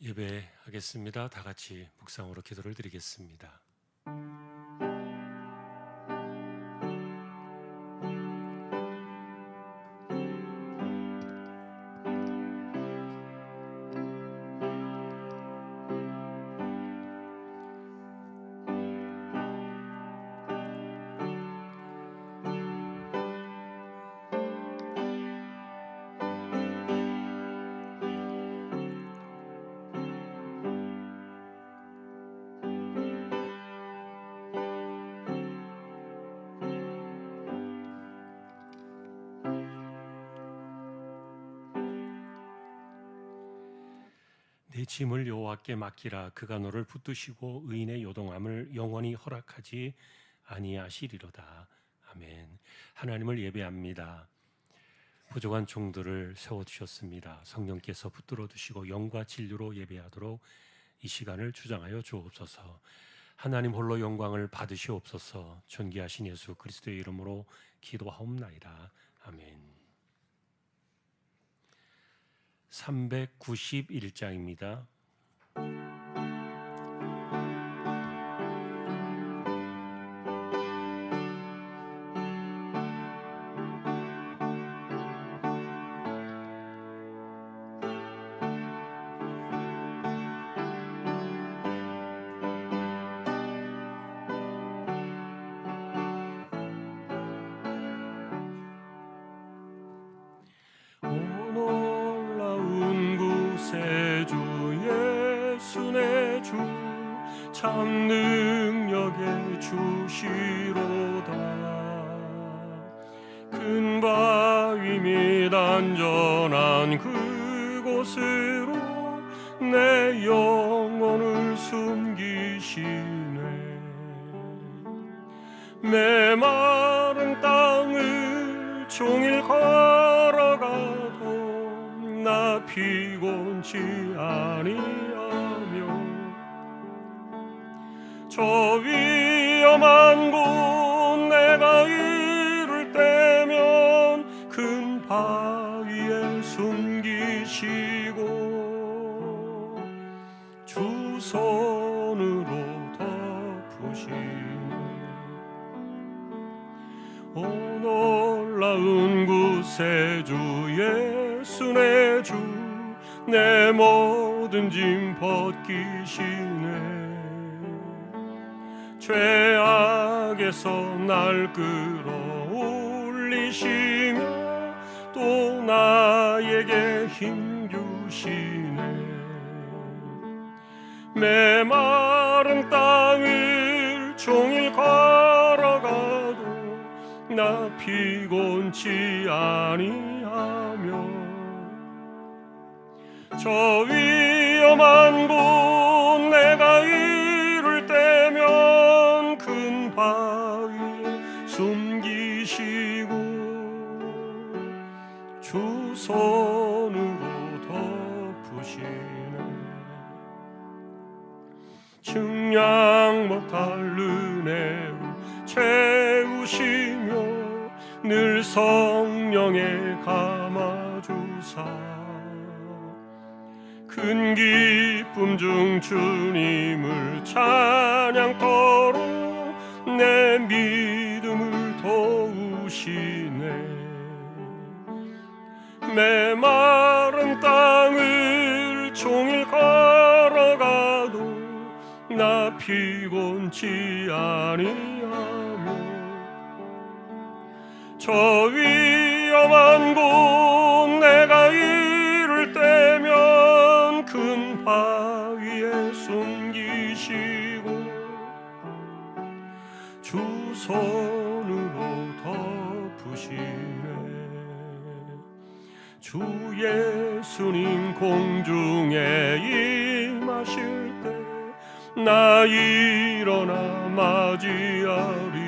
예배하겠습니다. 다 같이 묵상으로 기도를 드리겠습니다. 내 짐을 여호와께 맡기라. 그가 너를 붙드시고 의인의 요동함을 영원히 허락하지 아니하시리로다. 아멘. 하나님을 예배합니다. 부족한 종들을 세워주셨습니다. 성령께서 붙들어 두시고 영과 진리로 예배하도록 이 시간을 주장하여 주옵소서. 하나님 홀로 영광을 받으시옵소서. 존귀하신 예수 그리스도의 이름으로 기도하옵나이다. 아멘. 391장입니다. 참 능력의 주시로다. 큰 바위 및 안전한 그곳으로 내 영혼을 숨기시네. 메마른 땅을 종일 걸어가도 나 피곤치 아니하며 저 위험한 곳 내가 이를 때면 큰 바위에 숨기시고 주 손으로 덮으시네. 오 놀라운 구세 주 예수 내 주 내 모든 짐 벗기시네. 죄악에서 날 끌어올리시며 또 나에게 힘 주시네. 메마른 땅을 종일 걸어가도 나 피곤치 아니하며 저 위험한 곳 내가 이를 때면 큰 바위에 숨기시고 주 손으로 덮으시네. 측량 못할 은혜로 채우시며 늘 성령에 감아주사 큰 기쁨 중 주님을 찬양토록 내 믿음을 도우시네. 메마른 땅을 종일 걸어가도 나 피곤치 아니하며 저 위험한 곳 내가 이를 때면 큰 바위에 숨기시고 주 손으로 덮으시네. 주 예수님 공중에 임하실 때 나 일어나 맞이하리.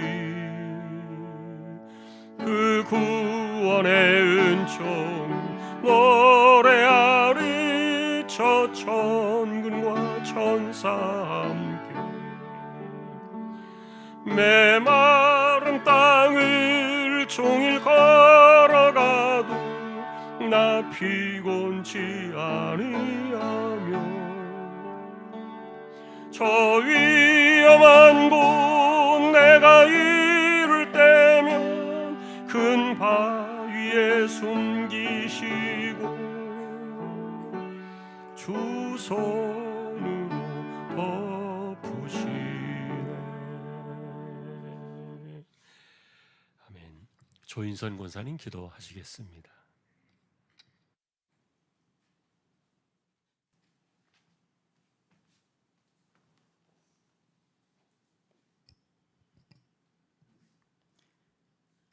그 구원의 은총 노래하리. 저 천군과 천사 함께 메마른 땅을 종일 걸어가도 나 피곤치 아니하며 저 위험한 곳 내가 이를 때면 큰 바위에 숨기시고 주 손으로 덮으시네. 아멘. 조인선 권사님 기도하시겠습니다.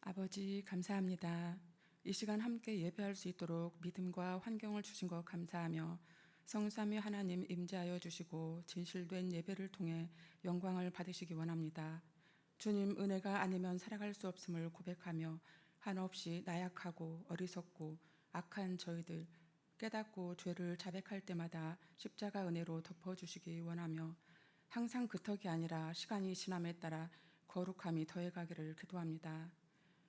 아버지 감사합니다. 이 시간 함께 예배할 수 있도록 믿음과 환경을 주신 것 감사하며 성삼위 하나님 임재하여 주시고 진실된 예배를 통해 영광을 받으시기 원합니다. 주님 은혜가 아니면 살아갈 수 없음을 고백하며 한없이 나약하고 어리석고 악한 저희들 깨닫고 죄를 자백할 때마다 십자가 은혜로 덮어주시기 원하며 항상 그턱이 아니라 시간이 지남에 따라 거룩함이 더해가기를 기도합니다.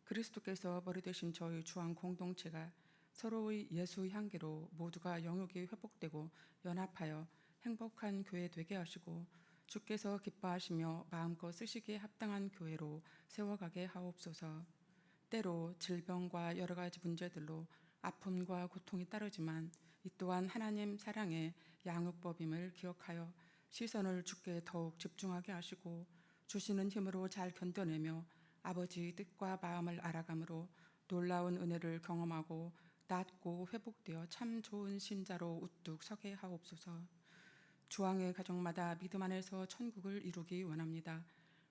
그리스도께서 머리 되신 저희 주한 공동체가 서로의 예수 향기로 모두가 영육이 회복되고 연합하여 행복한 교회 되게 하시고 주께서 기뻐하시며 마음껏 쓰시기에 합당한 교회로 세워가게 하옵소서. 때로 질병과 여러 가지 문제들로 아픔과 고통이 따르지만 이 또한 하나님 사랑의 양육법임을 기억하여 시선을 주께 더욱 집중하게 하시고 주시는 힘으로 잘 견뎌내며 아버지 뜻과 마음을 알아감으로 놀라운 은혜를 경험하고 낫고 회복되어 참 좋은 신자로 우뚝 서게 하옵소서. 주왕의 가정마다 믿음 안에서 천국을 이루기 원합니다.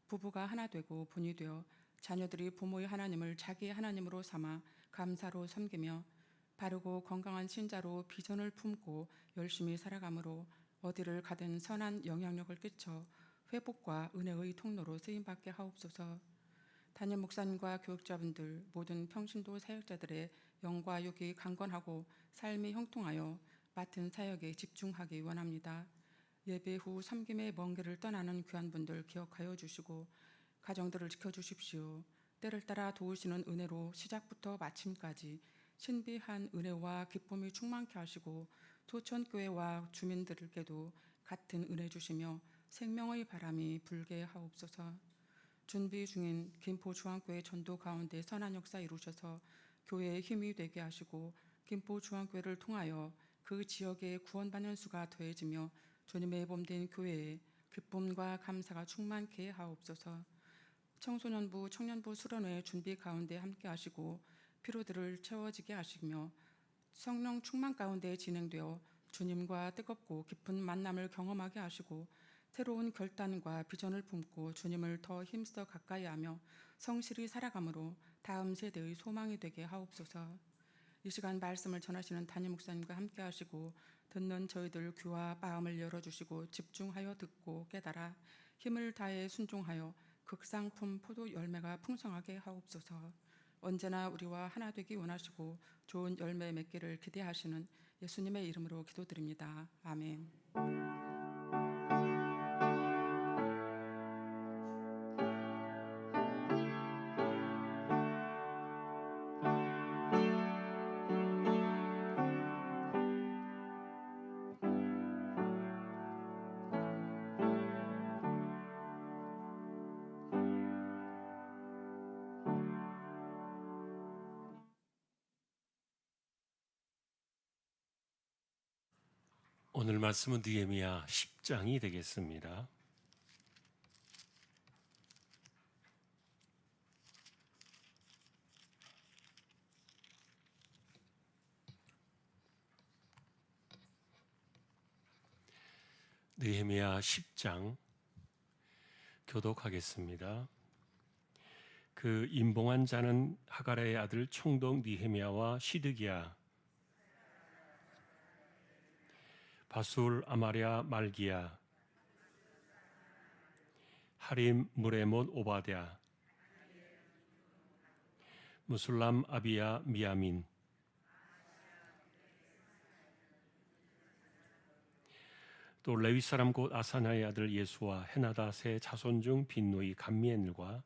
부부가 하나 되고 본이 되어 자녀들이 부모의 하나님을 자기의 하나님으로 삼아 감사로 섬기며 바르고 건강한 신자로 비전을 품고 열심히 살아가므로 어디를 가든 선한 영향력을 끼쳐 회복과 은혜의 통로로 쓰임받게 하옵소서. 담임 목사님과 교육자분들 모든 평신도 사역자들의 영과 육이 강건하고 삶이 형통하여 맡은 사역에 집중하기 원합니다. 예배 후 섬김의 먼 길을 떠나는 귀한 분들 기억하여 주시고 가정들을 지켜주십시오. 때를 따라 도우시는 은혜로 시작부터 마침까지 신비한 은혜와 기쁨이 충만케 하시고 토천교회와 주민들께도 같은 은혜 주시며 생명의 바람이 불게 하옵소서. 준비 중인 김포 중앙교회 전도 가운데 선한 역사 이루셔서 교회의 힘이 되게 하시고 김포 중앙교회를 통하여 그 지역의 구원받는 수가 더해지며 주님의 몸된 교회에 기쁨과 감사가 충만케 하옵소서. 청소년부, 청년부 수련회 준비 가운데 함께 하시고 피로들을 채워지게 하시며 성령 충만 가운데 진행되어 주님과 뜨겁고 깊은 만남을 경험하게 하시고 새로운 결단과 비전을 품고 주님을 더 힘써 가까이하며 성실히 살아감으로 다음 세대의 소망이 되게 하옵소서. 이 시간 말씀을 전하시는 담임 목사님과 함께 하시고 듣는 저희들 귀와 마음을 열어주시고 집중하여 듣고 깨달아 힘을 다해 순종하여 극상품 포도 열매가 풍성하게 하옵소서. 언제나 우리와 하나 되기 원하시고 좋은 열매 맺기를 기대하시는 예수님의 이름으로 기도드립니다. 아멘. 오늘 말씀은 느헤미야 10장이 되겠습니다. 느헤미야 10장 교독하겠습니다. 그 임봉한 자는 하가랴의 아들 총독 느헤미야와 시드기야, 바술 아마랴 말기야, 하림 무레못 오바댜, 무술람 아비야 미야민, 또 레위 사람 곧 아사나의 아들 예수와 헤나닷의 자손 중 빈누이 감미엘과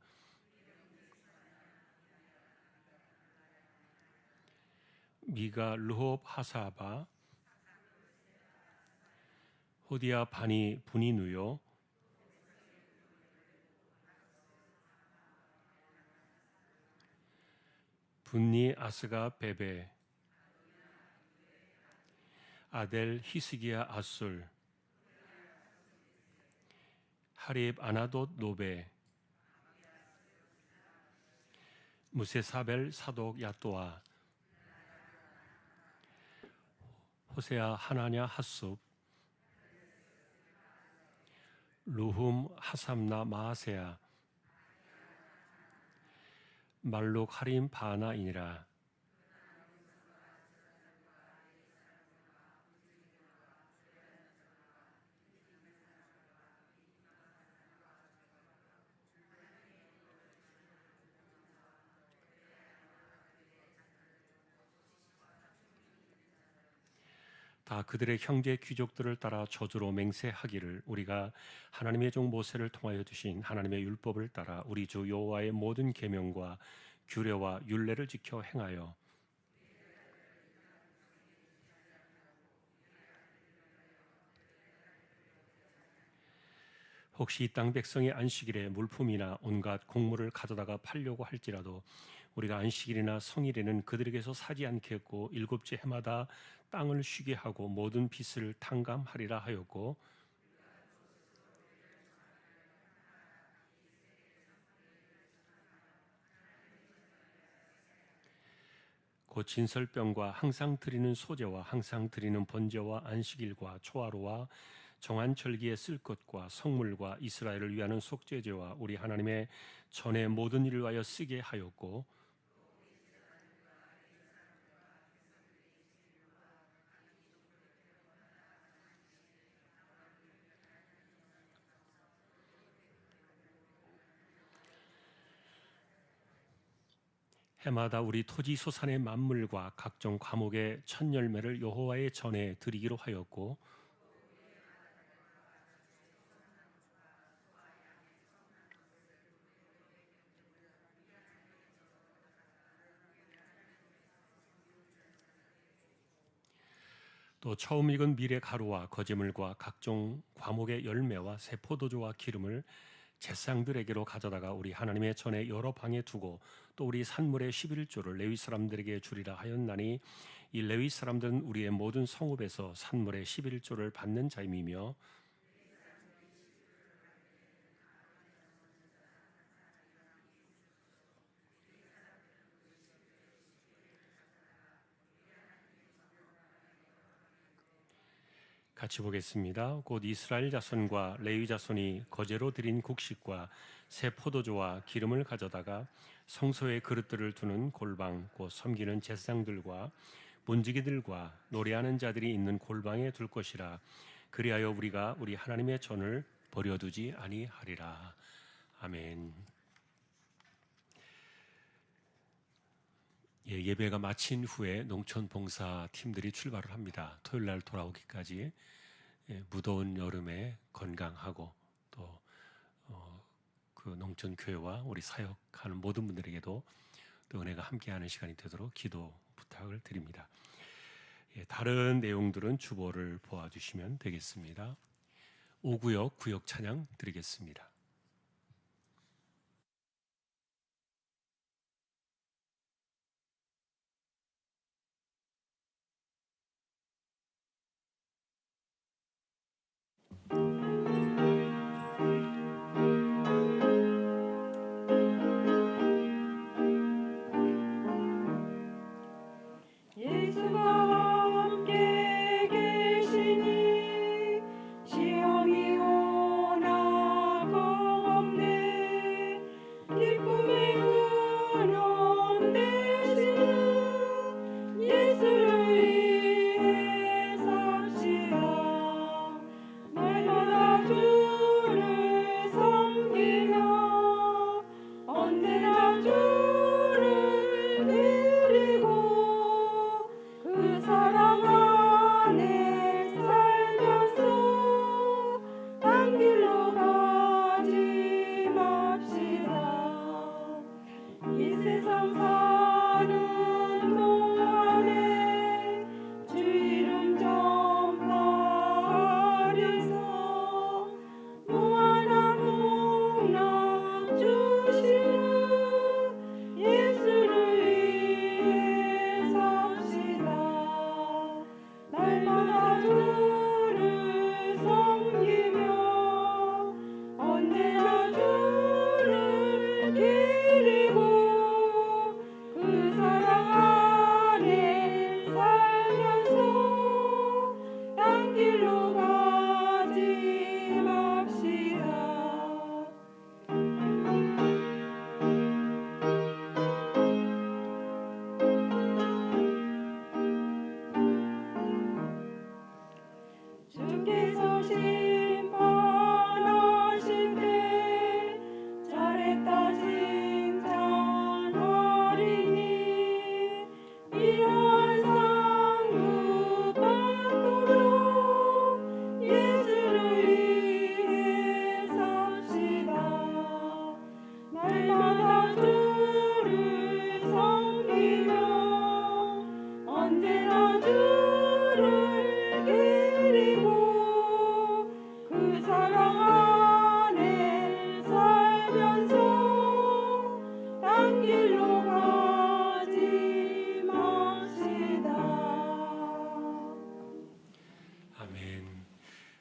미가 르홉 하사바, 호디아 바니 분이누요, 분니 아스가 베베, 아델 히스기야 아술, 하립 아나돗 노베, 무세사벨 사독 야또아, 호세아 하나냐 하숲, 루훔 하삼나 마아세아, 말룩 하림 바나이니라. 다 그들의 형제 귀족들을 따라 저주로 맹세하기를 우리가 하나님의 종 모세를 통하여 주신 하나님의 율법을 따라 우리 주 여호와의 모든 계명과 규례와 율례를 지켜 행하여 혹시 이 땅 백성의 안식일에 물품이나 온갖 곡물을 가져다가 팔려고 할지라도 우리가 안식일이나 성일에는 그들에게서 사지 않겠고 일곱째 해마다 땅을 쉬게 하고 모든 빚을 탕감하리라 하였고 곧 진설병과 항상 드리는 소제와 항상 드리는 번제와 안식일과 초하루와 정한 절기에 쓸 것과 성물과 이스라엘을 위하는 속죄제와 우리 하나님의 전의 모든 일을 위하여 쓰게 하였고 해마다 우리 토지 소산의 만물과 각종 과목의 첫 열매를 여호와의 전에 드리기로 하였고 또 처음 익은 밀의 가루와 거제물과 각종 과목의 열매와 새 포도주와 기름을 제사장들에게로 가져다가 우리 하나님의 전에 여러 방에 두고 또 우리 산물의 11조를 레위 사람들에게 주리라 하였나니 이 레위 사람들은 우리의 모든 성읍에서 산물의 11조를 받는 자임이며 같이 보겠습니다. 곧 이스라엘 자손과 레위 자손이 거제로 드린 곡식과 새 포도주와 기름을 가져다가 성소의 그릇들을 두는 골방 곧 섬기는 제사장들과 문지기들과 노래하는 자들이 있는 골방에 둘 것이라. 그리하여 우리가 우리 하나님의 전을 버려두지 아니하리라. 아멘. 예배가 마친 후에 농촌 봉사 팀들이 출발을 합니다. 토요일 날 돌아오기까지 무더운 여름에 건강하고 또 그 농촌 교회와 우리 사역하는 모든 분들에게도 또 은혜가 함께하는 시간이 되도록 기도 부탁을 드립니다. 다른 내용들은 주보를 보아주시면 되겠습니다. 5구역 구역 찬양 드리겠습니다. 예수가 함께 계시니 시험이 오나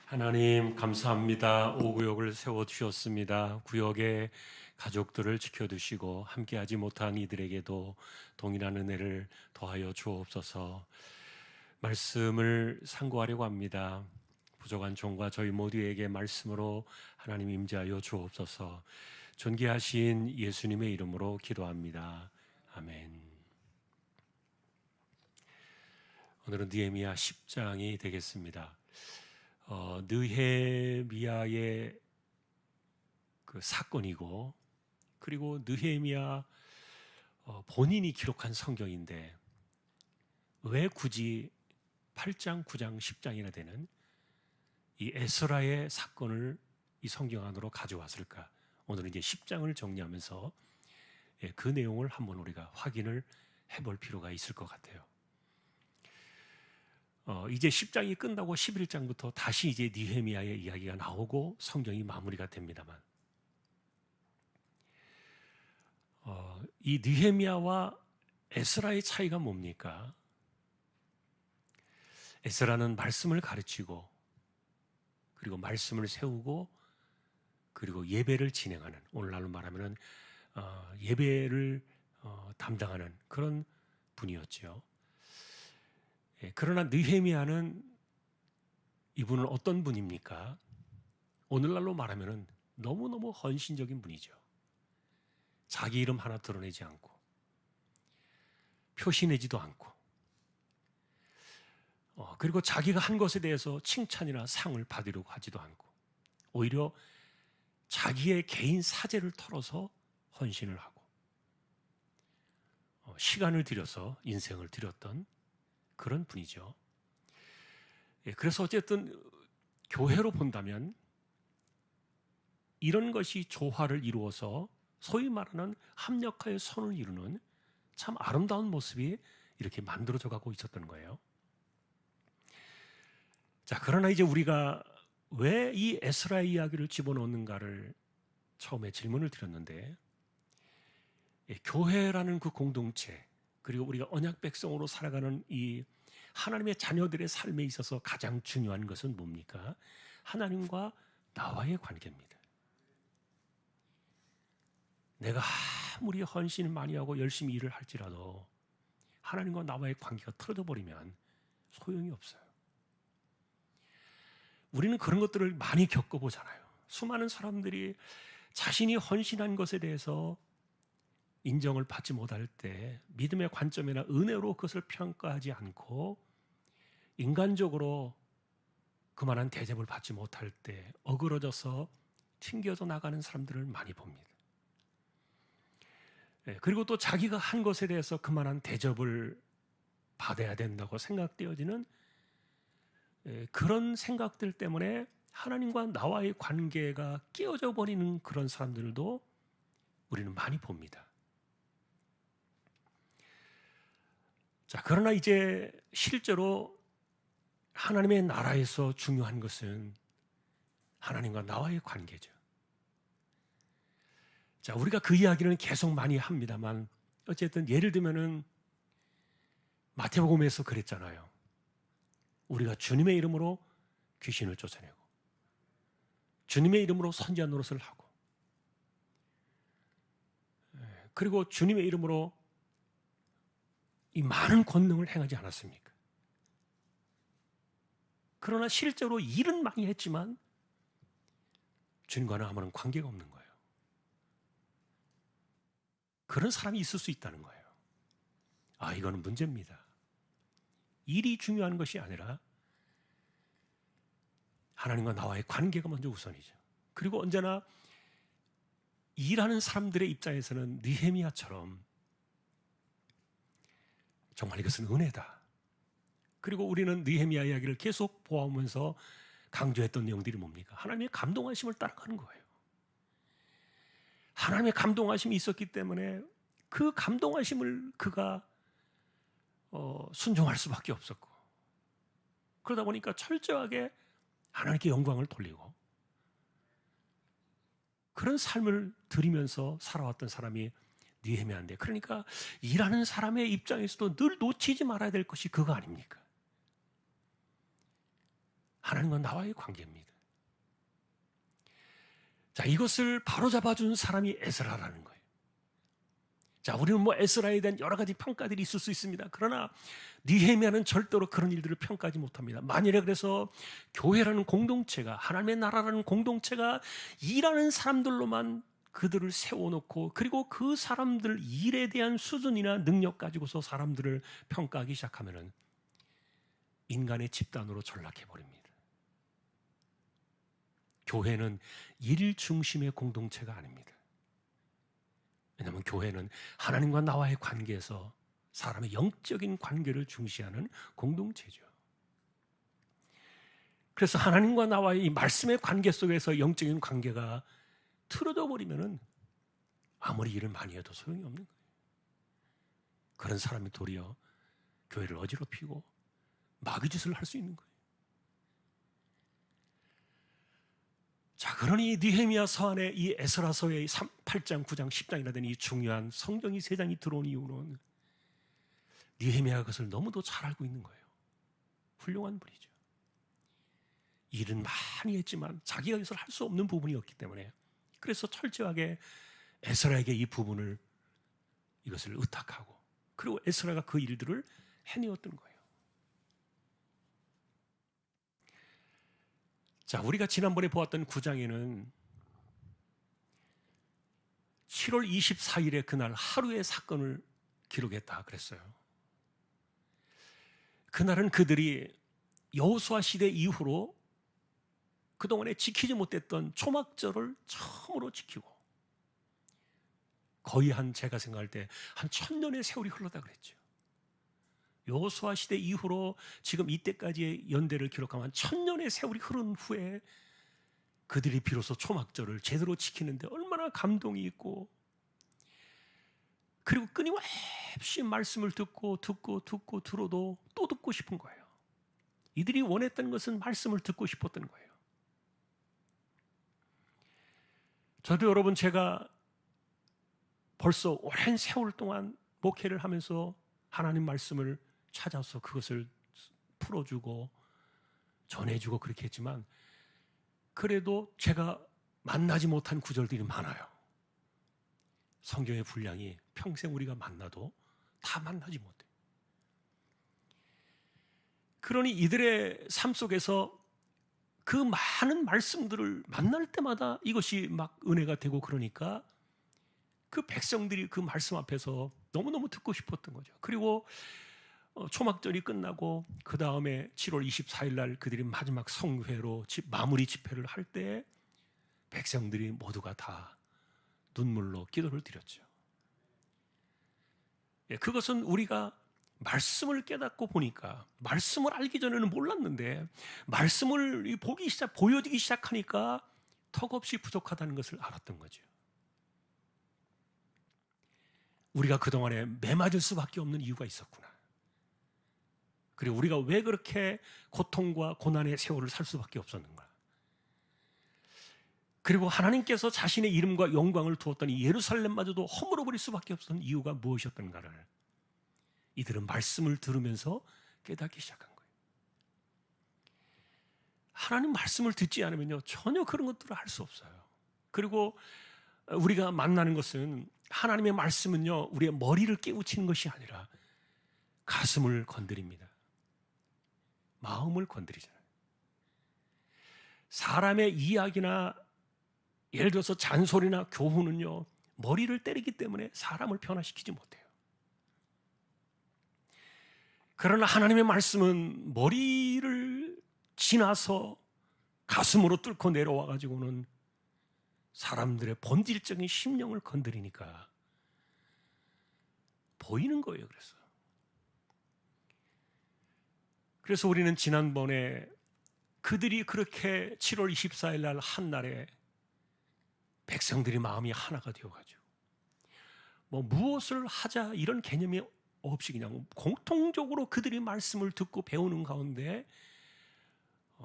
하나님 감사합니다. 5구역을 세워주셨습니다. 구역의 가족들을 지켜두시고 함께하지 못한 이들에게도 동일한 은혜를 더하여 주옵소서. 말씀을 상고하려고 합니다. 부족한 종과 저희 모두에게 말씀으로 하나님 임재하여 주옵소서. 존귀하신 예수님의 이름으로 기도합니다. 아멘. 오늘은 느헤미야 10장이 되겠습니다. 느헤미야의 그 사건이고, 그리고 느헤미야 본인이 기록한 성경인데 왜 굳이 8장, 9장, 10장이나 되는 이 에스라의 사건을 이 성경 안으로 가져왔을까? 오늘은 이제 10장을 정리하면서 그 내용을 한번 우리가 확인을 해볼 필요가 있을 것 같아요. 이제 10장이 끝나고 11장부터 다시 이제 느헤미야의 이야기가 나오고 성경이 마무리가 됩니다만, 이 느헤미야와 에스라의 차이가 뭡니까? 에스라는 말씀을 가르치고, 그리고 말씀을 세우고, 그리고 예배를 진행하는, 오늘날로 말하면 예배를 담당하는 그런 분이었죠. 그러나 느헤미야는, 이분은 어떤 분입니까? 오늘날로 말하면 너무너무 헌신적인 분이죠. 자기 이름 하나 드러내지 않고, 표시내지도 않고, 그리고 자기가 한 것에 대해서 칭찬이나 상을 받으려고 하지도 않고, 오히려 자기의 개인 사재를 털어서 헌신을 하고, 시간을 들여서 인생을 들였던 그런 분이죠. 그래서 어쨌든 교회로 본다면 이런 것이 조화를 이루어서 소위 말하는 합력하여 선을 이루는 참 아름다운 모습이 이렇게 만들어져 가고 있었던 거예요. 자, 그러나 이제 우리가 왜 이 에스라의 이야기를 집어넣는가를 처음에 질문을 드렸는데, 교회라는 그 공동체, 그리고 우리가 언약 백성으로 살아가는 이 하나님의 자녀들의 삶에 있어서 가장 중요한 것은 뭡니까? 하나님과 나와의 관계입니다. 내가 아무리 헌신을 많이 하고 열심히 일을 할지라도 하나님과 나와의 관계가 틀어져 버리면 소용이 없어요. 우리는 그런 것들을 많이 겪어보잖아요. 수많은 사람들이 자신이 헌신한 것에 대해서 인정을 받지 못할 때 믿음의 관점이나 은혜로 그것을 평가하지 않고 인간적으로 그만한 대접을 받지 못할 때 어그러져서 튕겨져 나가는 사람들을 많이 봅니다. 그리고 또 자기가 한 것에 대해서 그만한 대접을 받아야 된다고 생각되어지는 그런 생각들 때문에 하나님과 나와의 관계가 깨어져 버리는 그런 사람들도 우리는 많이 봅니다. 자, 그러나 이제 실제로 하나님의 나라에서 중요한 것은 하나님과 나와의 관계죠. 자, 우리가 그 이야기는 계속 많이 합니다만, 어쨌든 예를 들면은 마태복음에서 그랬잖아요. 우리가 주님의 이름으로 귀신을 쫓아내고, 주님의 이름으로 선지자 노릇을 하고, 그리고 주님의 이름으로 이 많은 권능을 행하지 않았습니까? 그러나 실제로 일은 많이 했지만 주님과는 아무런 관계가 없는 거예요. 그런 사람이 있을 수 있다는 거예요. 아, 이거는 문제입니다. 일이 중요한 것이 아니라 하나님과 나와의 관계가 먼저 우선이죠. 그리고 언제나 일하는 사람들의 입장에서는 느헤미야처럼 정말 이것은 은혜다. 그리고 우리는 느헤미야 이야기를 계속 보아오면서 강조했던 내용들이 뭡니까? 하나님의 감동하심을 따라가는 거예요. 하나님의 감동하심이 있었기 때문에 그 감동하심을 그가 순종할 수밖에 없었고, 그러다 보니까 철저하게 하나님께 영광을 돌리고 그런 삶을 들이면서 살아왔던 사람이 느헤미야인데, 그러니까 일하는 사람의 입장에서도 늘 놓치지 말아야 될 것이 그거 아닙니까? 하나님과 나와의 관계입니다. 자, 이것을 바로잡아준 사람이 에스라라는 거예요. 자, 우리는 뭐 에스라에 대한 여러 가지 평가들이 있을 수 있습니다. 그러나 느헤미야는 절대로 그런 일들을 평가하지 못합니다. 만일에 그래서 교회라는 공동체가, 하나님의 나라라는 공동체가 일하는 사람들로만 그들을 세워놓고, 그리고 그 사람들 일에 대한 수준이나 능력 가지고서 사람들을 평가하기 시작하면은 인간의 집단으로 전락해버립니다. 교회는 일 중심의 공동체가 아닙니다. 왜냐하면 교회는 하나님과 나와의 관계에서 사람의 영적인 관계를 중시하는 공동체죠. 그래서 하나님과 나와의 이 말씀의 관계 속에서 영적인 관계가 틀어져 버리면은 아무리 일을 많이 해도 소용이 없는 거예요. 그런 사람이 도리어 교회를 어지럽히고 마귀짓을 할 수 있는 거예요. 자, 그러니 느헤미야서 안에 이 에스라서의 8장, 9장, 10장이나 되는 이 중요한 성경이 3장이 들어온 이유는 느헤미야가 그것을 너무도 잘 알고 있는 거예요. 훌륭한 분이죠. 일은 많이 했지만 자기가 이것을 할 수 없는 부분이었기 때문에, 그래서 철저하게 에스라에게 이 부분을, 이것을 의탁하고, 그리고 에스라가 그 일들을 해내었던 거예요. 자, 우리가 지난번에 보았던 9장에는 7월 24일에 그날 하루의 사건을 기록했다 그랬어요. 그날은 그들이 여호수아 시대 이후로 그동안에 지키지 못했던 초막절을 처음으로 지키고, 거의 제가 생각할 때 한 1000년의 세월이 흘렀다 그랬죠. 여호수아 시대 이후로 지금 이때까지의 연대를 기록하면 1000년의 세월이 흐른 후에 그들이 비로소 초막절을 제대로 지키는데 얼마나 감동이 있고, 그리고 끊임없이 말씀을 듣고 들어도 또 듣고 싶은 거예요. 이들이 원했던 것은 말씀을 듣고 싶었던 거예요. 저도 여러분, 제가 벌써 오랜 세월 동안 목회를 하면서 하나님 말씀을 찾아서 그것을 풀어주고 전해주고 그렇게 했지만, 그래도 제가 만나지 못한 구절들이 많아요. 성경의 분량이 평생 우리가 만나도 다 만나지 못해요. 그러니 이들의 삶 속에서 그 많은 말씀들을 만날 때마다 이것이 막 은혜가 되고, 그러니까 그 백성들이 그 말씀 앞에서 너무너무 듣고 싶었던 거죠. 그리고 초막절이 끝나고 그 다음에 7월 24일 날 그들이 마지막 성회로 마무리 집회를 할 때 백성들이 모두가 다 눈물로 기도를 드렸죠. 그것은 우리가 말씀을 깨닫고 보니까, 말씀을 알기 전에는 몰랐는데 말씀을 보여지기 시작하니까 턱없이 부족하다는 것을 알았던 거죠. 우리가 그동안에 매맞을 수밖에 없는 이유가 있었구나. 그리고 우리가 왜 그렇게 고통과 고난의 세월을 살 수밖에 없었는가. 그리고 하나님께서 자신의 이름과 영광을 두었던 이 예루살렘마저도 허물어버릴 수밖에 없었던 이유가 무엇이었던가를 이들은 말씀을 들으면서 깨닫기 시작한 거예요. 하나님 말씀을 듣지 않으면요, 전혀 그런 것들을 할 수 없어요. 그리고 우리가 만나는 것은, 하나님의 말씀은요, 우리의 머리를 깨우치는 것이 아니라 가슴을 건드립니다. 마음을 건드리잖아요. 사람의 이야기나 예를 들어서 잔소리나 교훈은요, 머리를 때리기 때문에 사람을 변화시키지 못해요. 그러나 하나님의 말씀은 머리를 지나서 가슴으로 뚫고 내려와 가지고는 사람들의 본질적인 심령을 건드리니까 보이는 거예요. 그래서 우리는 지난번에 그들이 그렇게 7월 24일 날 한날에 백성들이 마음이 하나가 되어가지고 무엇을 하자 이런 개념이 없이 그냥 공통적으로 그들이 말씀을 듣고 배우는 가운데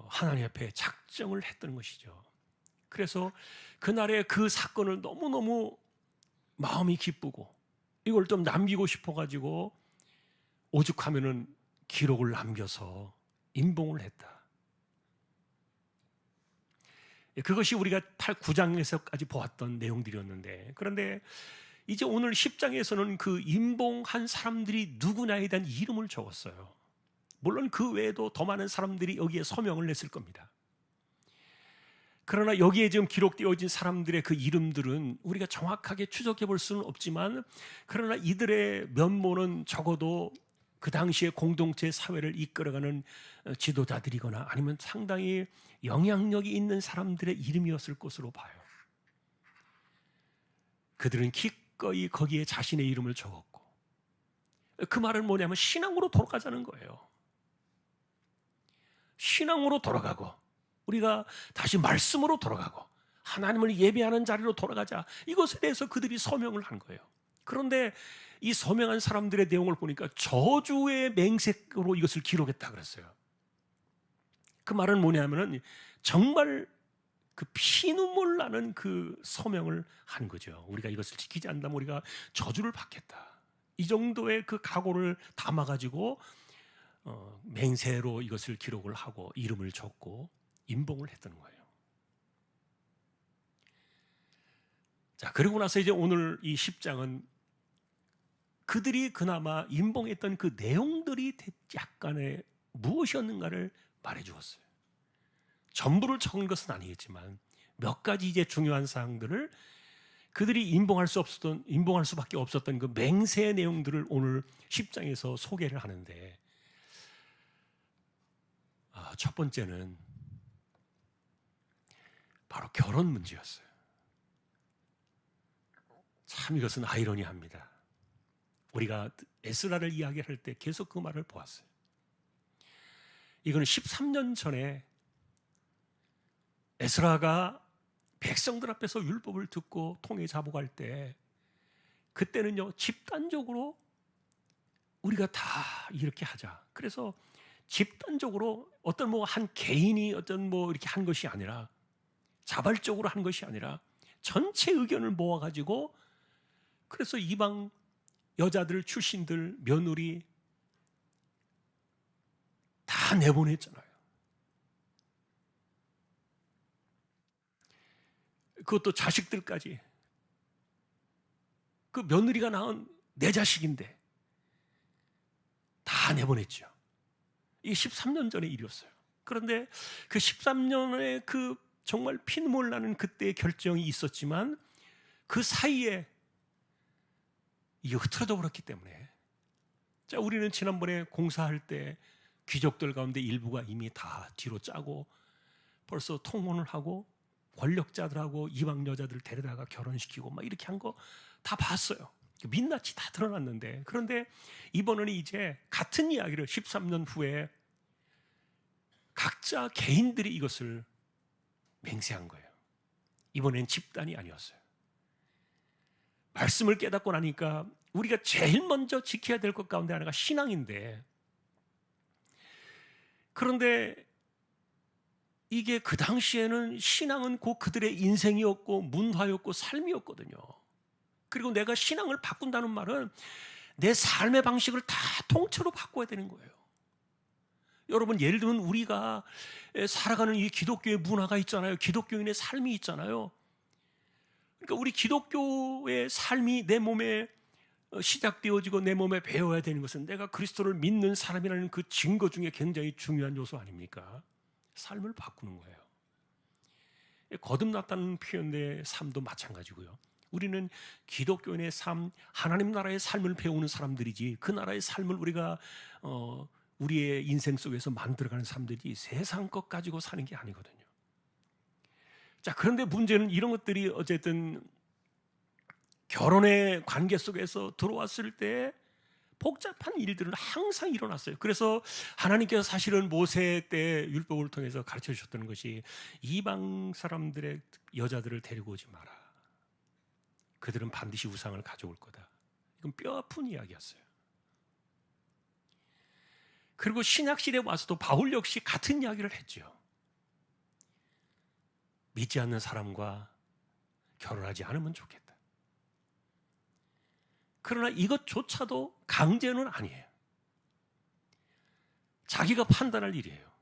하나님 앞에 작정을 했던 것이죠. 그래서 그날의 그 사건을 너무너무 마음이 기쁘고 이걸 좀 남기고 싶어가지고 오죽하면은 기록을 남겨서 임봉을 했다. 그것이 우리가 9장에서까지 보았던 내용들이었는데, 그런데 이제 오늘 10장에서는 그 임봉한 사람들이 누구냐에 대한 이름을 적었어요. 물론 그 외에도 더 많은 사람들이 여기에 서명을 냈을 겁니다. 그러나 여기에 지금 기록되어진 사람들의 그 이름들은 우리가 정확하게 추적해 볼 수는 없지만, 그러나 이들의 면모는 적어도 그 당시에 공동체 사회를 이끌어가는 지도자들이거나 아니면 상당히 영향력이 있는 사람들의 이름이었을 것으로 봐요. 그들은 기꺼이 거기에 자신의 이름을 적었고, 그 말은 뭐냐면 신앙으로 돌아가자는 거예요. 신앙으로 돌아가고, 우리가 다시 말씀으로 돌아가고 하나님을 예배하는 자리로 돌아가자, 이것에 대해서 그들이 서명을 한 거예요. 그런데 이 서명한 사람들의 내용을 보니까 저주의 맹세로 이것을 기록했다 그랬어요. 그 말은 뭐냐면은 정말 그 피눈물 나는 그 서명을 한 거죠. 우리가 이것을 지키지 않다면 우리가 저주를 받겠다, 이 정도의 그 각오를 담아가지고 맹세로 이것을 기록을 하고 이름을 적고 임봉을 했던 거예요. 자, 그리고 나서 이제 오늘 이 10장은 그들이 그나마 임봉했던 그 내용들이 약간의 무엇이었는가를 말해 주었어요. 전부를 적은 것은 아니겠지만 몇 가지 이제 중요한 사항들을, 그들이 임봉할 수밖에 없었던 그 맹세의 내용들을 오늘 10장에서 소개를 하는데, 첫 번째는 바로 결혼 문제였어요. 참 이것은 아이러니합니다. 우리가 에스라를 이야기할 때 계속 그 말을 보았어요. 이거는 13년 전에 에스라가 백성들 앞에서 율법을 듣고 통에 자복할 때, 그때는요 집단적으로 우리가 다 이렇게 하자, 그래서 집단적으로 어떤 한 개인이 어떤 이렇게 한 것이 아니라, 자발적으로 한 것이 아니라 전체 의견을 모아가지고, 그래서 이방 여자들, 출신들, 며느리 다 내보냈잖아요. 그것도 자식들까지. 그 며느리가 낳은 내 자식인데 다 내보냈죠. 이게 13년 전의 일이었어요. 그런데 그 13년의 그 정말 피눈물 나는 그때의 결정이 있었지만, 그 사이에 이게 흐트러져 버렸기 때문에, 자, 우리는 지난번에 공사할 때 귀족들 가운데 일부가 이미 다 뒤로 짜고 벌써 통혼을 하고 권력자들하고 이방 여자들 데려다가 결혼시키고 막 이렇게 한 거 다 봤어요. 민낯이 다 드러났는데, 그런데 이번에는 이제 같은 이야기를 13년 후에 각자 개인들이 이것을 맹세한 거예요. 이번엔 집단이 아니었어요. 말씀을 깨닫고 나니까 우리가 제일 먼저 지켜야 될 것 가운데 하나가 신앙인데, 그런데 이게 그 당시에는 신앙은 곧 그들의 인생이었고 문화였고 삶이었거든요. 그리고 내가 신앙을 바꾼다는 말은 내 삶의 방식을 다 통째로 바꿔야 되는 거예요. 여러분, 예를 들면 우리가 살아가는 이 기독교의 문화가 있잖아요. 기독교인의 삶이 있잖아요. 그러니까 우리 기독교의 삶이 내 몸에 시작되어지고 내 몸에 배워야 되는 것은 내가 그리스도를 믿는 사람이라는 그 증거 중에 굉장히 중요한 요소 아닙니까? 삶을 바꾸는 거예요. 거듭났다는 표현의 삶도 마찬가지고요. 우리는 기독교인의 삶, 하나님 나라의 삶을 배우는 사람들이지, 그 나라의 삶을 우리가 우리의 인생 속에서 만들어가는 사람들이 세상 것 가지고 사는 게 아니거든요. 자, 그런데 문제는 이런 것들이 어쨌든 결혼의 관계 속에서 들어왔을 때 복잡한 일들은 항상 일어났어요. 그래서 하나님께서 사실은 모세 때 율법을 통해서 가르쳐 주셨던 것이, 이방 사람들의 여자들을 데리고 오지 마라. 그들은 반드시 우상을 가져올 거다. 이건 뼈 아픈 이야기였어요. 그리고 신약시대에 와서도 바울 역시 같은 이야기를 했죠. 믿지 않는 사람과 결혼하지 않으면 좋겠다. 그러나 이것조차도 강제는 아니에요. 자기가 판단할 일이에요.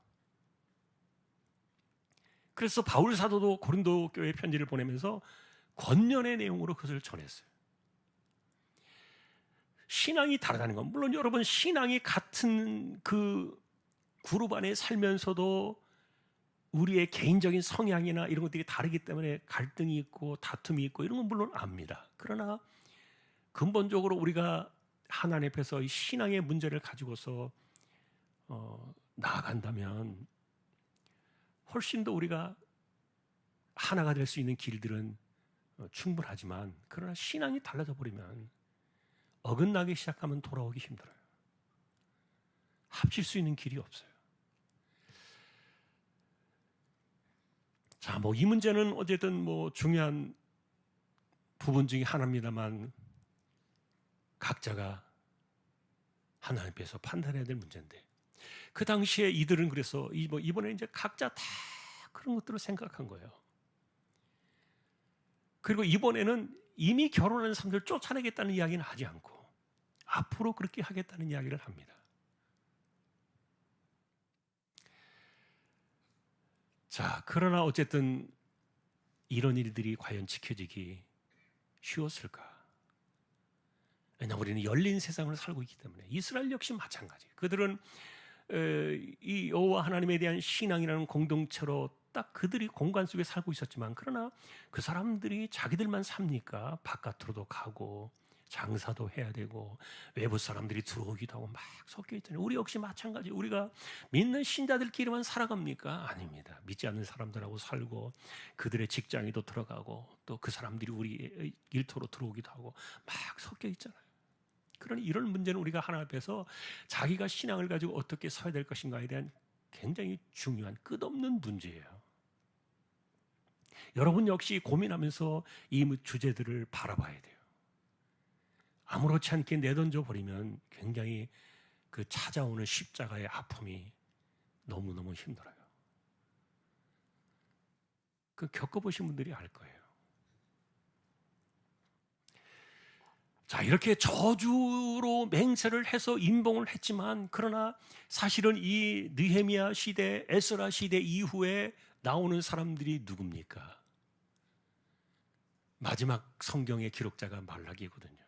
그래서 바울 사도도 고린도 교회 편지를 보내면서 권면의 내용으로 그것을 전했어요. 신앙이 다르다는 건, 물론 여러분 신앙이 같은 그 그룹 안에 살면서도 우리의 개인적인 성향이나 이런 것들이 다르기 때문에 갈등이 있고 다툼이 있고 이런 건 물론 압니다. 그러나 근본적으로 우리가 하나님 앞에서 이 신앙의 문제를 가지고서 나아간다면 훨씬 더 우리가 하나가 될 수 있는 길들은 충분하지만, 그러나 신앙이 달라져 버리면 어긋나기 시작하면 돌아오기 힘들어요. 합칠 수 있는 길이 없어요. 자, 이 문제는 어쨌든 중요한 부분 중에 하나입니다만, 각자가 하나님 앞에서 판단해야 될 문제인데, 그 당시에 이들은 그래서 이번에 이제 각자 다 그런 것들을 생각한 거예요. 그리고 이번에는 이미 결혼한 사람들 쫓아내겠다는 이야기는 하지 않고 앞으로 그렇게 하겠다는 이야기를 합니다. 자, 그러나 어쨌든 이런 일들이 과연 지켜지기 쉬웠을까? 왜냐하면 우리는 열린 세상을 살고 있기 때문에. 이스라엘 역시 마찬가지. 그들은 이 여호와 하나님에 대한 신앙이라는 공동체로 딱 그들이 공간 속에 살고 있었지만, 그러나 그 사람들이 자기들만 삽니까? 바깥으로도 가고 장사도 해야 되고 외부 사람들이 들어오기도 하고 막 섞여 있잖아요. 우리 역시 마찬가지. 우리가 믿는 신자들끼리만 살아갑니까? 아닙니다. 믿지 않는 사람들하고 살고 그들의 직장에도 들어가고 또 그 사람들이 우리 일터로 들어오기도 하고 막 섞여 있잖아요. 그러니 이런 문제는 우리가 하나님 앞에서 자기가 신앙을 가지고 어떻게 서야 될 것인가에 대한 굉장히 중요한 끝없는 문제예요. 여러분 역시 고민하면서 이 주제들을 바라봐야 돼요. 아무렇지 않게 내던져 버리면 굉장히 그 찾아오는 십자가의 아픔이 너무너무 힘들어요. 그 겪어보신 분들이 알 거예요. 자, 이렇게 저주로 맹세를 해서 임봉을 했지만, 그러나 사실은 이 느헤미야 시대, 에스라 시대 이후에 나오는 사람들이 누굽니까? 마지막 성경의 기록자가 말라기거든요.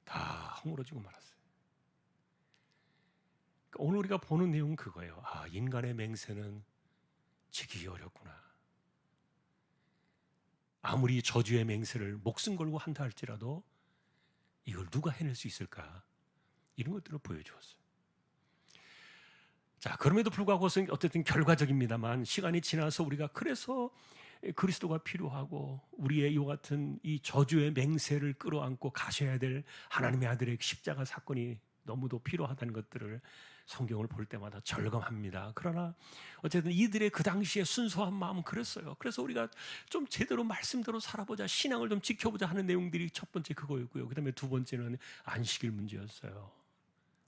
다 허물어지고 말았어요. 그러니까 오늘 우리가 보는 내용은 그거예요. 아, 인간의 맹세는 지키기 어렵구나. 아무리 저주의 맹세를 목숨 걸고 한다 할지라도 이걸 누가 해낼 수 있을까? 이런 것들을 보여주었어요. 자, 그럼에도 불구하고 어쨌든 결과적입니다만, 시간이 지나서 우리가 그래서 그리스도가 필요하고 우리의 이와 같은 이 저주의 맹세를 끌어안고 가셔야 될 하나님의 아들의 십자가 사건이 너무도 필요하다는 것들을 성경을 볼 때마다 절감합니다. 그러나 어쨌든 이들의 그 당시에 순수한 마음은 그랬어요. 그래서 우리가 좀 제대로 말씀대로 살아보자, 신앙을 좀 지켜보자 하는 내용들이 첫 번째 그거였고요. 그 다음에 두 번째는 안식일 문제였어요.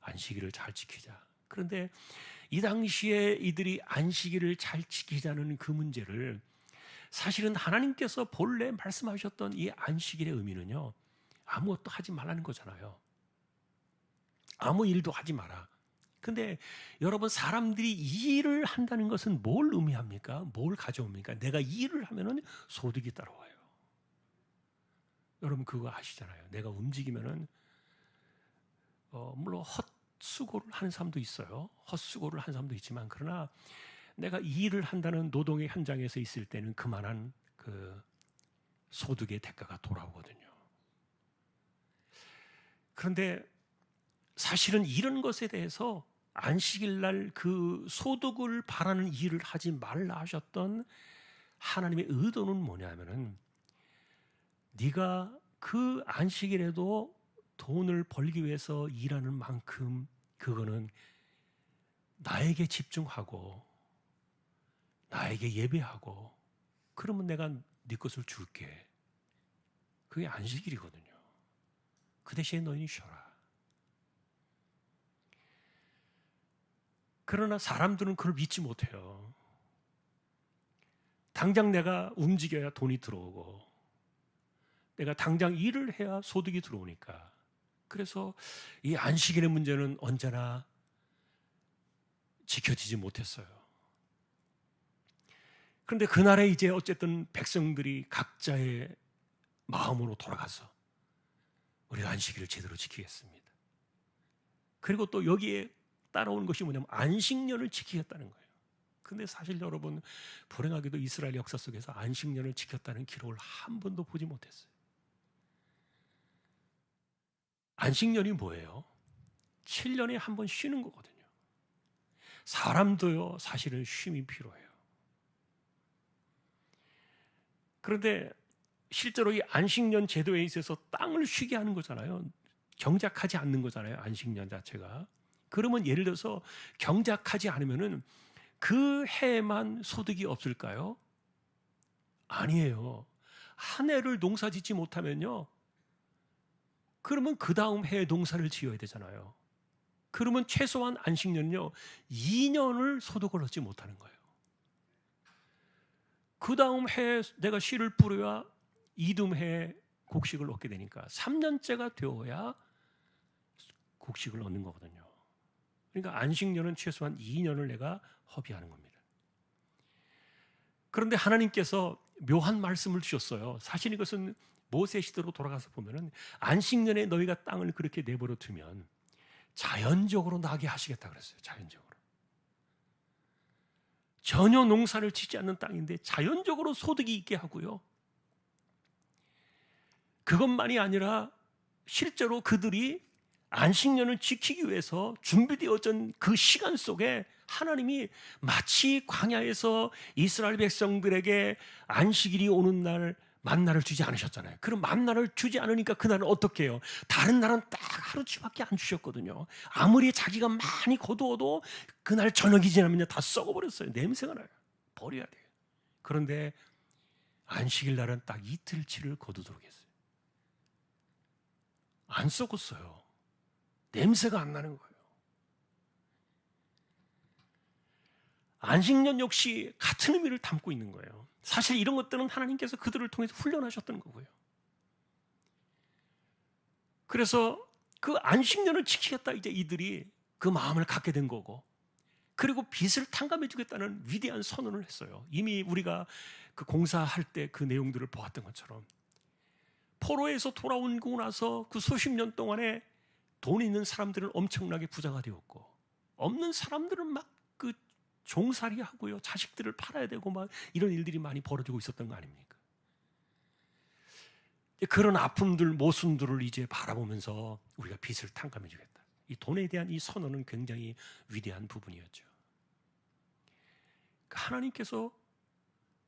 안식일을 잘 지키자. 그런데 이 당시에 이들이 안식일을 잘 지키자는 그 문제를, 사실은 하나님께서 본래 말씀하셨던 이 안식일의 의미는요, 아무것도 하지 말라는 거잖아요. 아무 일도 하지 마라. 근데 여러분, 사람들이 일을 한다는 것은 뭘 의미합니까? 뭘 가져옵니까? 내가 일을 하면은 소득이 따라와요. 여러분 그거 아시잖아요. 내가 움직이면은 물론 헛수고를 하는 사람도 있어요. 헛수고를 하는 사람도 있지만, 그러나 내가 일을 한다는 노동의 현장에서 있을 때는 그만한 그 소득의 대가가 돌아오거든요. 그런데 사실은 이런 것에 대해서 안식일 날 그 소득을 바라는 일을 하지 말라 하셨던 하나님의 의도는 뭐냐면은, 네가 그 안식일에도 돈을 벌기 위해서 일하는 만큼 그거는 나에게 집중하고 나에게 예배하고, 그러면 내가 네 것을 줄게. 그게 안식일이거든요. 그 대신에 너희는 쉬어라. 그러나 사람들은 그걸 믿지 못해요. 당장 내가 움직여야 돈이 들어오고 내가 당장 일을 해야 소득이 들어오니까, 그래서 이 안식일의 문제는 언제나 지켜지지 못했어요. 그런데 그날에 이제 어쨌든 백성들이 각자의 마음으로 돌아가서 우리가 안식일을 제대로 지키겠습니다. 그리고 또 여기에 따라온 것이 뭐냐면 안식년을 지키겠다는 거예요. 근데 사실 여러분, 불행하게도 이스라엘 역사 속에서 안식년을 지켰다는 기록을 한 번도 보지 못했어요. 안식년이 뭐예요? 7년에 한 번 쉬는 거거든요. 사람도요, 사실은 쉼이 필요해요. 그런데 실제로 이 안식년 제도에 있어서 땅을 쉬게 하는 거잖아요. 경작하지 않는 거잖아요, 안식년 자체가. 그러면 예를 들어서 경작하지 않으면은 그 해만 소득이 없을까요? 아니에요. 한 해를 농사 짓지 못하면요, 그러면 그 다음 해에 농사를 지어야 되잖아요. 그러면 최소한 안식년은요 2년을 소득을 얻지 못하는 거예요. 그 다음 해에 내가 씨를 뿌려야 이듬해 곡식을 얻게 되니까 3년째가 되어야 곡식을 얻는 거거든요. 그러니까 안식년은 최소한 2년을 내가 허비하는 겁니다. 그런데 하나님께서 묘한 말씀을 주셨어요. 사실 이것은 모세 시대로 돌아가서 보면은 안식년에 너희가 땅을 그렇게 내버려 두면 자연적으로 나게 하시겠다 그랬어요. 자연적으로. 전혀 농사를 짓지 않는 땅인데 자연적으로 소득이 있게 하고요. 그것만이 아니라 실제로 그들이 안식년을 지키기 위해서 준비되어진 그 시간 속에 하나님이 마치 광야에서 이스라엘 백성들에게 안식일이 오는 날 만나를 주지 않으셨잖아요. 그럼 만나를 주지 않으니까 그날은 어떻게 해요? 다른 날은 딱 하루치밖에 안 주셨거든요. 아무리 자기가 많이 거두어도 그날 저녁이 지나면 다 썩어버렸어요. 냄새가 나요. 버려야 돼요. 그런데 안식일 날은 딱 이틀치를 거두도록 했어요. 안 썩었어요. 냄새가 안 나는 거예요. 안식년 역시 같은 의미를 담고 있는 거예요. 사실 이런 것들은 하나님께서 그들을 통해서 훈련하셨던 거고요. 그래서 그 안식년을 지키겠다 이제 이들이 그 마음을 갖게 된 거고, 그리고 빚을 탕감해 주겠다는 위대한 선언을 했어요. 이미 우리가 그 공사할 때 그 내용들을 보았던 것처럼 포로에서 돌아오고 나서 그 수십 년 동안에 돈 있는 사람들은 엄청나게 부자가 되었고, 없는 사람들은 막 그 종살이 하고요, 자식들을 팔아야 되고 막 이런 일들이 많이 벌어지고 있었던 거 아닙니까? 그런 아픔들, 모순들을 이제 바라보면서 우리가 빚을 탕감해 주겠다. 이 돈에 대한 이 선언은 굉장히 위대한 부분이었죠. 하나님께서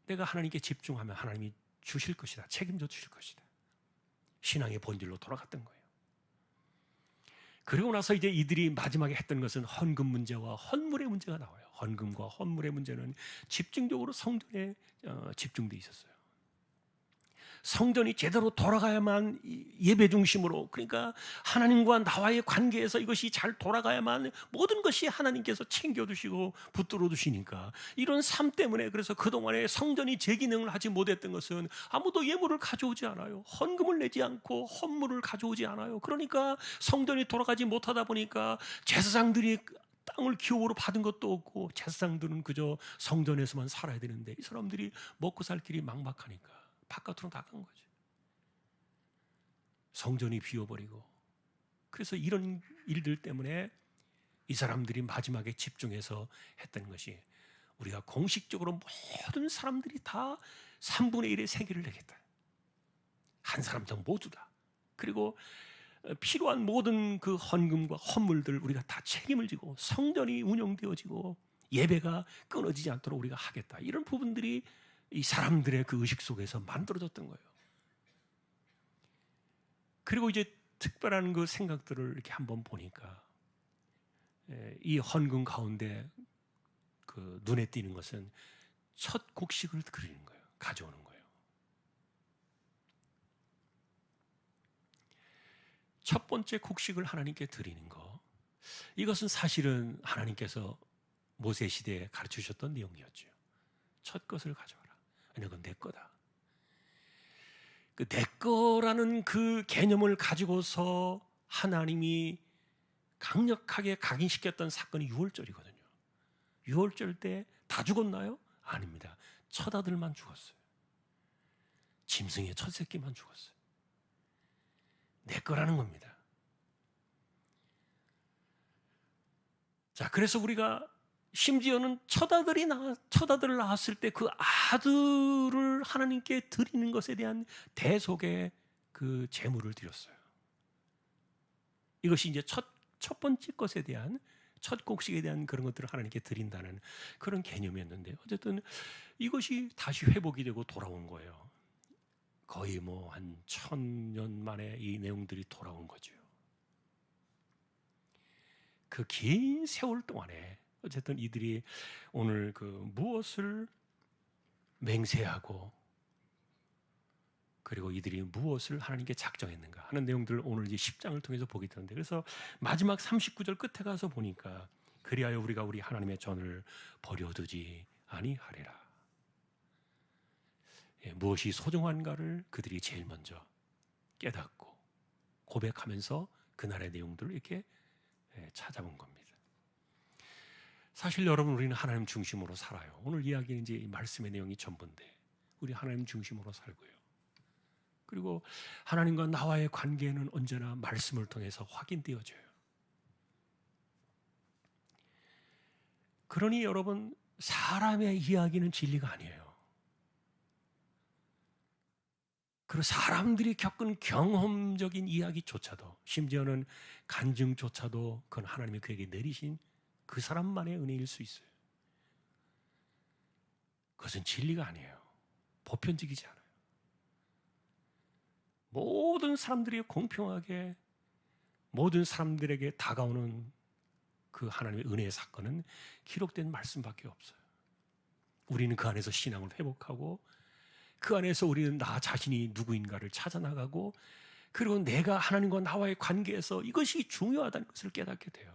내가 하나님께 집중하면 하나님이 주실 것이다. 책임져 주실 것이다. 신앙의 본질로 돌아갔던 거예요. 그리고 나서 이제 이들이 마지막에 했던 것은 헌금 문제와 헌물의 문제가 나와요. 헌금과 헌물의 문제는 집중적으로 성전에 집중되어 있었어요. 성전이 제대로 돌아가야만 예배 중심으로, 그러니까 하나님과 나와의 관계에서 이것이 잘 돌아가야만 모든 것이 하나님께서 챙겨주시고 붙들어 주시니까, 이런 삶 때문에 그래서 그동안에 성전이 제 기능을 하지 못했던 것은 아무도 예물을 가져오지 않아요. 헌금을 내지 않고 헌물을 가져오지 않아요. 그러니까 성전이 돌아가지 못하다 보니까 제사장들이 땅을 기업으로 받은 것도 없고, 제사장들은 그저 성전에서만 살아야 되는데 이 사람들이 먹고 살 길이 막막하니까 바깥으로 나간 거죠. 성전이 비어버리고. 그래서 이런 일들 때문에 이 사람들이 마지막에 집중해서 했던 것이, 우리가 공식적으로 모든 사람들이 다 3분의 1의 세기를 내겠다. 한 사람당 모두 다. 그리고 필요한 모든 그 헌금과 헌물들 우리가 다 책임을 지고 성전이 운영되어지고 예배가 끊어지지 않도록 우리가 하겠다. 이런 부분들이 이 사람들의 그 의식 속에서 만들어졌던 거예요. 그리고 이제 특별한 그 생각들을 이렇게 한번 보니까 이 헌금 가운데 그 눈에 띄는 것은 첫 곡식을 그리는 거예요. 가져오는 거예요. 첫 번째 곡식을 하나님께 드리는 거, 이것은 사실은 하나님께서 모세 시대에 가르쳐 주셨던 내용이었죠. 첫 것을 가져와라. 왜냐하면 그건 내 거다. 그 내 거라는 그 개념을 가지고서 하나님이 강력하게 각인시켰던 사건이 유월절이거든요. 유월절 때 다 죽었나요? 아닙니다. 첫 아들만 죽었어요. 짐승의 첫 새끼만 죽었어요. 내 거라는 겁니다. 자, 그래서 우리가 심지어는 첫 아들을 낳았을 때 그 아들을 하나님께 드리는 것에 대한 대속의 그 제물을 드렸어요. 이것이 이제 첫 번째 것에 대한 첫 곡식에 대한 그런 것들을 하나님께 드린다는 그런 개념이었는데, 어쨌든 이것이 다시 회복이 되고 돌아온 거예요. 거의 뭐 한 1000년 만에 이 내용들이 돌아온 거죠. 그 긴 세월 동안에 어쨌든 이들이 오늘 그 무엇을 맹세하고 그리고 이들이 무엇을 하나님께 작정했는가 하는 내용들을 오늘 이제 10장을 통해서 보게 되는데, 그래서 마지막 39절 끝에 가서 보니까 그리하여 우리가 우리 하나님의 전을 버려두지 아니하리라. 무엇이 소중한가를 그들이 제일 먼저 깨닫고 고백하면서 그날의 내용들을 이렇게 찾아본 겁니다. 사실 여러분, 우리는 하나님 중심으로 살아요. 오늘 이야기는 이제 이 말씀의 내용이 전부인데 우리 하나님 중심으로 살고요. 그리고 하나님과 나와의 관계는 언제나 말씀을 통해서 확인되어져요. 그러니 여러분, 사람의 이야기는 진리가 아니에요. 그리고 사람들이 겪은 경험적인 이야기조차도, 심지어는 간증조차도 그건 하나님이 그에게 내리신 그 사람만의 은혜일 수 있어요. 그것은 진리가 아니에요. 보편적이지 않아요. 모든 사람들이 공평하게 모든 사람들에게 다가오는 그 하나님의 은혜의 사건은 기록된 말씀밖에 없어요. 우리는 그 안에서 신앙을 회복하고 그 안에서 우리는 나 자신이 누구인가를 찾아나가고 그리고 내가 하나님과 나와의 관계에서 이것이 중요하다는 것을 깨닫게 돼요.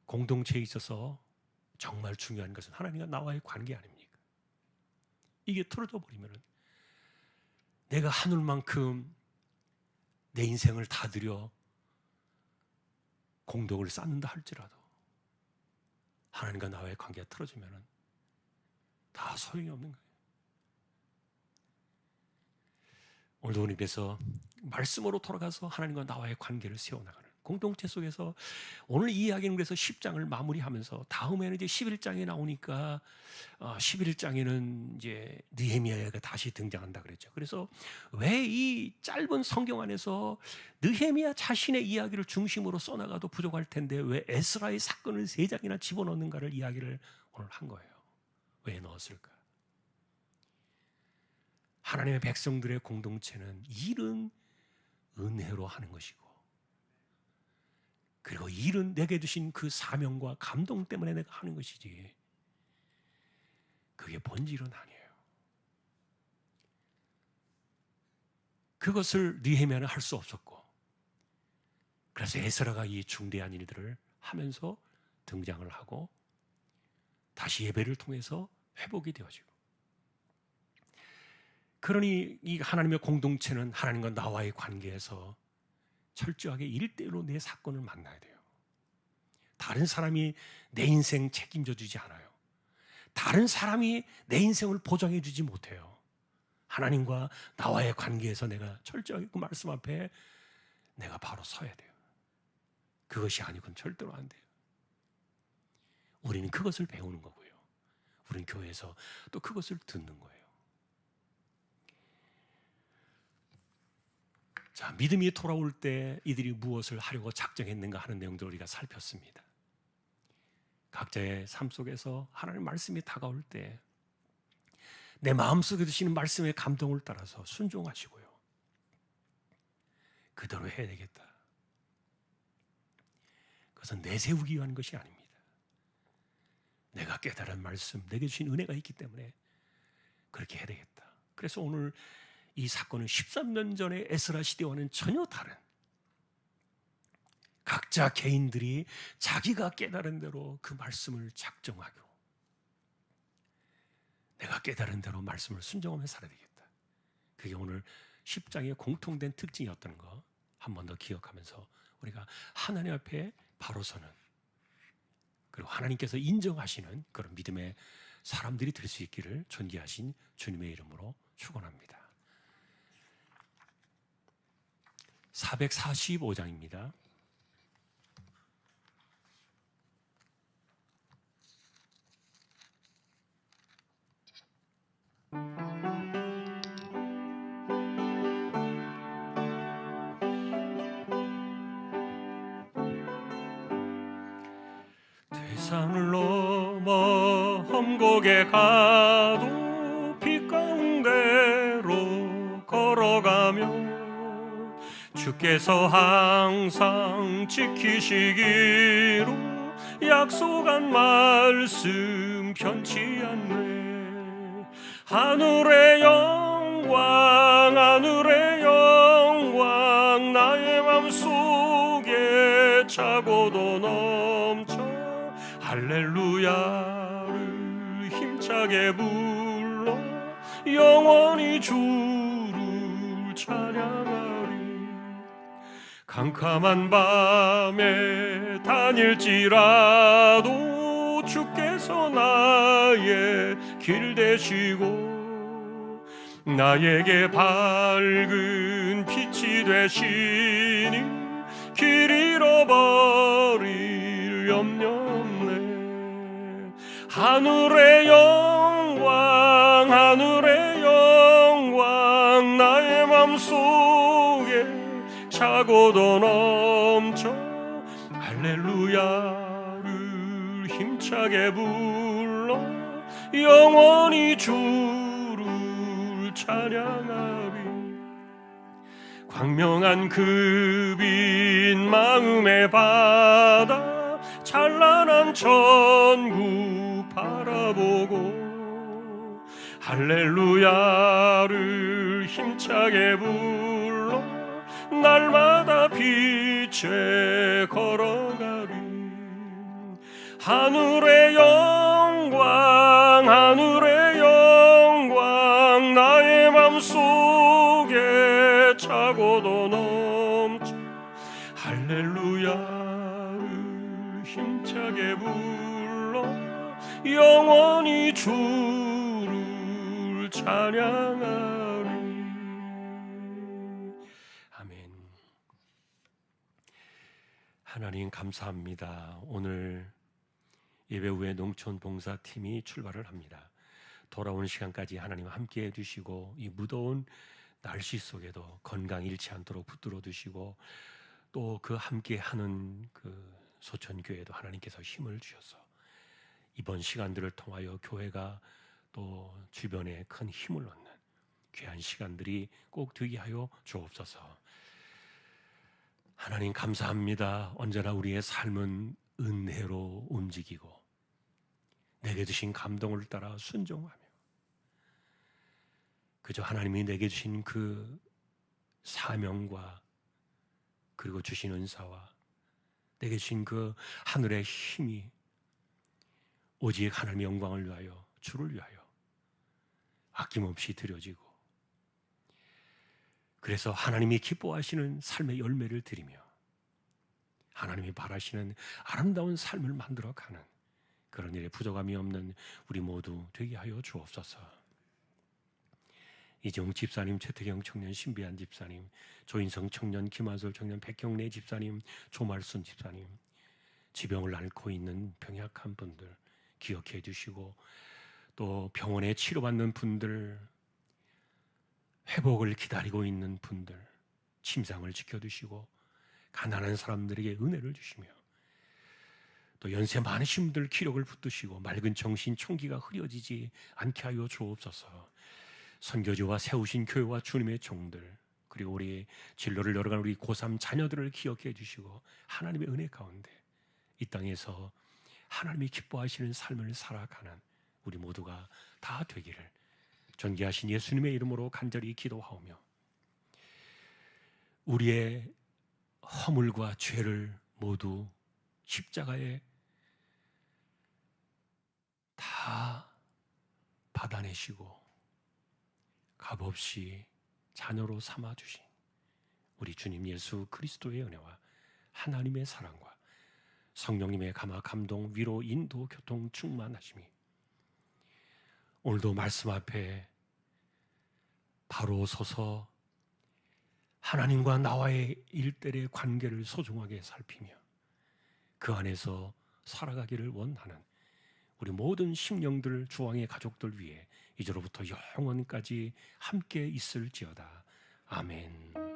공동체에 있어서 정말 중요한 것은 하나님과 나와의 관계 아닙니까? 이게 틀어져 버리면 내가 하늘만큼 내 인생을 다 들여 공덕을 쌓는다 할지라도 하나님과 나와의 관계가 틀어지면 다 소용이 없는 거예요. 오늘도 우리 입에서 말씀으로 돌아가서 하나님과 나와의 관계를 세워나가는 공동체 속에서 오늘 이 이야기는 그래서 10장을 마무리하면서 다음에는 이제 11장에 나오니까 11장에는 이제 느헤미야가 다시 등장한다 그랬죠. 그래서 왜 이 짧은 성경 안에서 느헤미야 자신의 이야기를 중심으로 써나가도 부족할 텐데 왜 에스라의 사건을 3장이나 집어넣는가를 이야기를 오늘 한 거예요. 왜 넣었을까? 하나님의 백성들의 공동체는 일은 은혜로 하는 것이고 그리고 일은 내게 주신 그 사명과 감동 때문에 내가 하는 것이지 그게 본질은 아니에요. 그것을 느헤미야는 할 수 없었고 그래서 에스라가 이 중대한 일들을 하면서 등장을 하고 다시 예배를 통해서 회복이 되어지고 그러니 이 하나님의 공동체는 하나님과 나와의 관계에서 철저하게 1대1로 내 사건을 만나야 돼요. 다른 사람이 내 인생 책임져 주지 않아요. 다른 사람이 내 인생을 보장해 주지 못해요. 하나님과 나와의 관계에서 내가 철저하게 그 말씀 앞에 내가 바로 서야 돼요. 그것이 아니고는 절대로 안 돼요. 우리는 그것을 배우는 거고요. 우리는 교회에서 또 그것을 듣는 거예요. 자, 믿음이 돌아올 때 이들이 무엇을 하려고 작정했는가 하는 내용들을 우리가 살폈습니다. 각자의 삶 속에서 하나님의 말씀이 다가올 때 내 마음속에 드시는 말씀의 감동을 따라서 순종하시고요. 그대로 해야 되겠다. 그것은 내세우기 위한 것이 아닙니다. 내가 깨달은 말씀, 내게 주신 은혜가 있기 때문에 그렇게 해야 되겠다. 그래서 오늘 이 사건은 13년 전의 에스라 시대와는 전혀 다른 각자 개인들이 자기가 깨달은 대로 그 말씀을 작정하고 내가 깨달은 대로 말씀을 순종하며 살아야 되겠다. 그게 오늘 10장의 공통된 특징이었다는 거 한 번 더 기억하면서 우리가 하나님 앞에 바로 서는 그리고 하나님께서 인정하시는 그런 믿음의 사람들이 될 수 있기를 존귀하신 주님의 이름으로 축원합니다. 445장입니다. 대산을 넘어 험곡에 가도 빛 가운데로 걸어가며 주께서 항상 지키시기로 약속한 말씀 변치 않네. 하늘의 영광 하늘의 영광 나의 맘속에 차고도 넘쳐 할렐루야를 힘차게 불러 영원히 주를 찬양하리. 캄캄한 밤에 다닐지라도 주께서 나의 길 되시고 나에게 밝은 빛이 되시니 길 잃어버릴 염려 없네. 하늘의 영광 하늘의 영광 나의 맘속에 차고도 넘쳐 할렐루야를 힘차게 불러 영원히 주를 찬양하리. 광명한 그 빛 마음의 바다 찬란한 천국 바라보고 할렐루야를 힘차게 불러 날마다 빛에 걸어가리. 하늘의 영광 하늘의 영광 나의 맘속에 차고도 넘쳐 할렐루야를 힘차게 불러 영원히 주를 찬양하리. 아멘. 하나님 감사합니다. 오늘 예배 후에 농촌 봉사팀이 출발을 합니다. 돌아오는 시간까지 하나님 함께 해주시고 이 무더운 날씨 속에도 건강 잃지 않도록 붙들어 두시고 또 그 함께하는 그 소천교회도 하나님께서 힘을 주셔서 이번 시간들을 통하여 교회가 또 주변에 큰 힘을 얻는 귀한 시간들이 꼭 되게 하여 주옵소서. 하나님 감사합니다. 언제나 우리의 삶은 은혜로 움직이고 내게 주신 감동을 따라 순종하며 그저 하나님이 내게 주신 그 사명과 그리고 주신 은사와 내게 주신 그 하늘의 힘이 오직 하나님의 영광을 위하여 주를 위하여 아낌없이 드려지고 그래서 하나님이 기뻐하시는 삶의 열매를 드리며 하나님이 바라시는 아름다운 삶을 만들어가는 그런 일에 부족함이 없는 우리 모두 되게 하여 주옵소서. 이종 집사님, 최태경 청년, 신비한 집사님, 조인성 청년, 김한솔 청년, 백경래 집사님, 조말순 집사님, 지병을 앓고 있는 병약한 분들 기억해 주시고 또 병원에 치료받는 분들, 회복을 기다리고 있는 분들 침상을 지켜주시고 가난한 사람들에게 은혜를 주시며 또 연세 많으신 분들 기력을 붙드시고 맑은 정신 총기가 흐려지지 않게 하여 주옵소서. 선교지와 세우신 교회와 주님의 종들 그리고 우리 진로를 열어가는 우리 고3 자녀들을 기억해 주시고 하나님의 은혜 가운데 이 땅에서 하나님이 기뻐하시는 삶을 살아가는 우리 모두가 다 되기를 존귀하신 예수님의 이름으로 간절히 기도하오며 우리의 허물과 죄를 모두 십자가에 다 받아내시고 값없이 자녀로 삼아주신 우리 주님 예수 그리스도의 은혜와 하나님의 사랑과 성령님의 감화 감동 위로 인도 교통 충만하심이 오늘도 말씀 앞에 바로 서서 하나님과 나와의 일대의 관계를 소중하게 살피며 그 안에서 살아가기를 원하는 우리 모든 심령들, 주왕의 가족들 위해 이제로부터 영원까지 함께 있을지어다. 아멘.